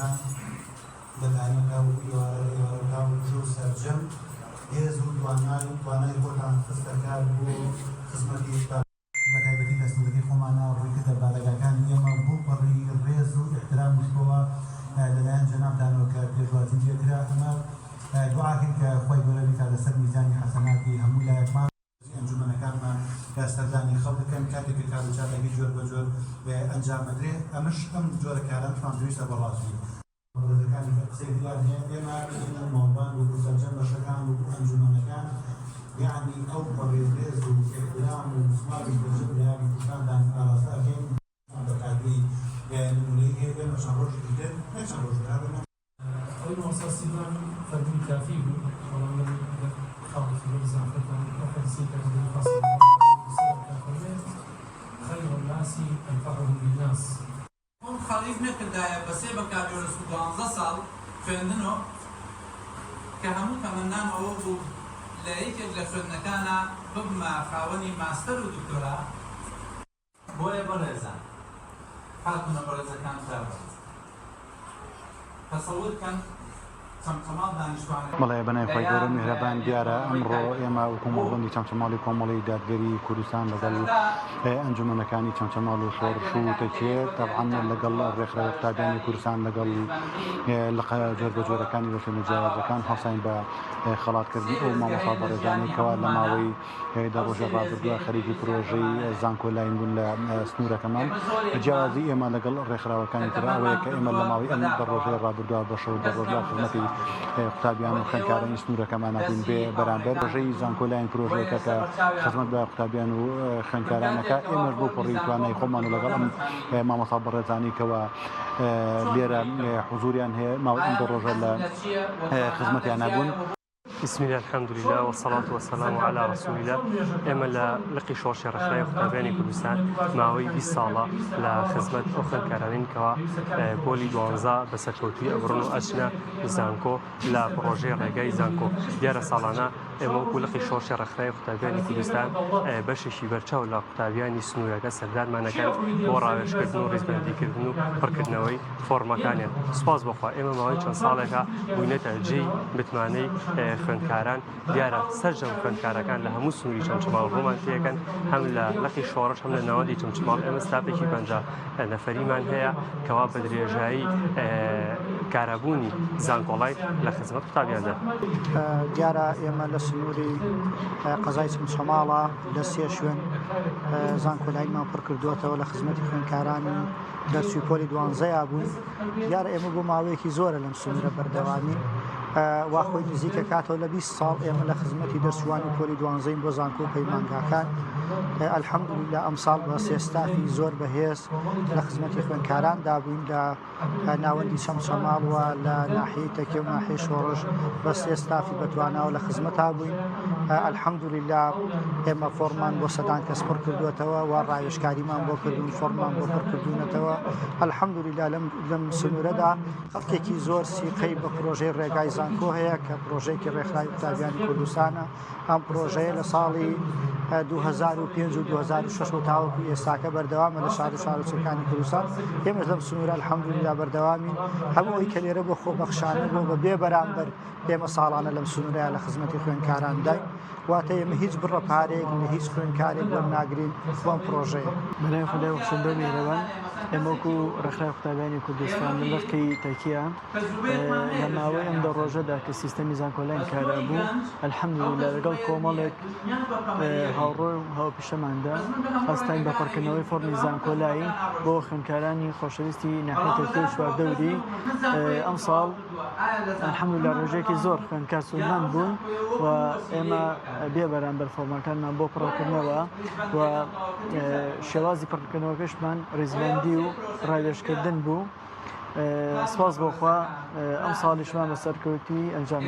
خۆشەویستان بەدانەکە و ئێوارەکە و ژۆ سەرجەم هێز و توانای خۆتان خستەکار بۆ خزمەتی بەتایبەتی لە سنووری خۆمانە ڕووی کردە بارەگاکانی ئێمە بۆ پەڕی ڕێز و احترام وشتەوە لەلایەن جەنابتانەوە کە پێشوازی پێکرا ئەمە دوعاکەین کە خۆی گەورە بیکات لەسەر میزانی حەسەناتی هەموو لایەکمان ئەنجومەنەکانمان سەردانی خەڵک دەکەن کاتێک کە کارچاتێکی جۆر بە جۆر ئەنجامەدرێ ئەمەش ئەم جۆرە کاران پێویستە بەڕاستی ڕێزەکانی قسەی دیار هەیە ئێمە ماڵبان و سەرجەم بەشەکان و ئەنجومەنەکان یعنی ئەو پەڕێز و احترام و مسماری بەجێ لایانی کوردستاندان ئاراستە ئەکەین بەکاری نمونەی هەیە ئێمە چەند ڕۆژێکی تر چەند ڕۆژ ئەوەی مۆسەسی من فەرمی کافی بوو بەڵام خاڵێکی زۆر زانکۆتان ئۆفەرسی کردن فەسڵ خەیر الناس ئەنفەعهم للناس ئەم خەڵیف نەکردایە بەسێ بە کابێرە 12 ساڵ خوێندنەوە کە هەموو تەمەنامەوە بوو لە یەکێک لە خوێندنەکانە ببمە خاوەنی ماستەر و دکتۆرا بۆیە بەڕێزان هاتونە بەڕێزەکان خێڕێز تەسەوور کەن بەڵێ بەنای خۆی گەورە میهرەبان دیارە ئەمڕۆ ئێمە حکوومەتبەندی چەمچەماڵی کۆمەڵی دادگەری کوردستان لەگەڵ ئەنجومەنەکانی چەمچەماڵ و شۆڕش و تەکێت تەبعاً لەگەڵ ڕێکخراوە قوتابیانی کوردستان لەگەڵ جۆر بە جۆرەکانی بەشە مجاوازەکان هەڵساین بە خەڵاتکردنی ئەو مامۆستا بەڕێزانەی کەوا لە ماوەی دە ڕۆژە ڕابردووە خەریکی پرۆژەی زانکۆلاین بوون لە سنوورەکەمان جیاوازی ئێمە لەگەڵ ڕێکخراوەکانی تر ئەوەیە کە ئێمە لە ماوەی ئەم دە ڕۆژەی ڕابردووە بەشە و دە ڕۆژە خزمەتی قوتابیان و خوێندکارانی سنوورەکەمان نبوون بێ بەرامبەر ڕۆژەی زانکۆلاین پرۆژەیەکە کە خزمەت بە قوتابیان و خوێندکارانەکە ئێمەش بۆ پڕی توانای خۆمان و لەگەڵ ئەم مامۆستا بەڕێزانی کەوە لێرە حوزوریان هەیە ماوەی ئەم دە ڕۆژە لە خزمەتیان نبوون. بسم الله الحمد لله والصلاة والسلام على رسول الله ئێمە لە لقی شۆڕشی ڕێکخراوەی قوتابیانی کوردستان ماوەی 20 ساڵە لە خزمەت ئەو خوێندکارانین کەوا پۆلی 12 بە سەرکەوتووی ئەبڕن و ئەچنە زانکۆ لە پرۆژەی ڕێگای زانکۆ دیارە ساڵانە ئێمە وەکو لقی شۆڕشی ڕێکخراوەی قوتابیانی کوردستان بەشێکی بەرچاو لە قوتابیانی سنوورەکە سەردانمانەکەن بۆ ڕاوێژکردن و ڕێزبەندیکردن و پڕکردنەوەی فۆرمەکانیان سوپاس بەخوا ئێمە ماوەی چەند ساڵێکە بووینەتە جێی بتمانەی خوێندکاران دیارە سەرجەم خوێندکارەکان لە هەموو سنووری چەمچەماڵ ڕۆمان تێکەن هەم لە لەقی شۆڕش هەم لە ناوەندی چەمچەماڵ ئێمە ستافێکی 50 نەفەریمان هەیە کەوا بە درێژایی کارەبوونی زانکۆڵای لە خزمەت قوتابیاندا دیارە ئێمە لە سنووری قەزای چەمچەماڵە لە سێ شوێن زانکۆلایمان پڕ کردووەتەوە لە خزمەتی خوێندکارانی دەرسی پۆلی 12 بوون دیارە ئێمە بۆ ماوەیەکی زۆرە لەم سنوورە بەردەوامی وا خۆی نزیکە کاتەوە لە 20 ساڵ ئێمە لە خزمەتی دەرسوانی پۆلی 12 بۆ زانکۆ پەیمانگاکان الحەمدولله ئەم ساڵ بە سێستافی زۆر بەهێز لە خزمەتی خوێندکاران دابووین لە ناوەندی چەمچەماڵ و لە ناحیەی تەکێ و ناحیەی شۆڕش بە سێستافی بەتواناوە لە خزمەتا بووین الحەمدولله ئێمە فۆرمان بۆ سەدان کەس پڕ کردوێتەوە و ڕاوێژکاریمان بۆ کردوون فۆرمان بۆ پڕ کردوونەتەوە الحەمدولله لەم سنوورەدا خەڵکێکی زۆر سیقەی بە پرۆژەی ڕێگای زانکۆ هەیە کە پرۆژەیەکی ڕێکخراوی قوتابیانی کوردستانە ئەم پرۆژەیە لە ساڵی 2005 و 2006 تاوەکو ئێستاکە بەردەوامە لە شار و شارۆچکەکانی کوردستان ئێمە لەم سنوورە الحەمدولله بەردەوامین هەمووی کە لێرە بۆ خۆبەخشانە بۆ بە بێ بەرامبەر ئێمە ساڵانە لەم سنوورەیە لە خزمەتی خوێندکاران داین واتە ئێمە هیچ بڕەپارێک لە هیچ خوێندکارێک وەرناگرین بۆم پرۆژەیە بەلای خودای بەخشندە میهرەبان ئێمە وەکو ڕێکخراوەی قوتابیانی کوردستان لە لەقی تەکیە لە ماوەی ئەم دە ڕۆژەدا کە سیستەمی زانکۆلاین کارا بوو الحەمدولله لەگەڵ کۆمەڵێک هاوڕۆ و هاوپیشەماندا هەستاین بە پڕکردنەوەی فۆرمی زانکۆلاین بۆ خوێندکارانی خۆشەویستی ناحیەی تەکیە و چواردەوری ئەم ساڵ الحەمدولله ڕۆژێکی زۆر خوێندکار سوودمەند بوون و ئێمە بێ بەرامبەر فۆرمەکانمان بۆ پڕکردنەوە و شێوازی پڕکردنەوەکەشمان ڕێزبەندی و ڕاوێژکردن بوو سپاس بۆخوا ئەم ساڵیشمان بە سەرکەوتوی ئەنجام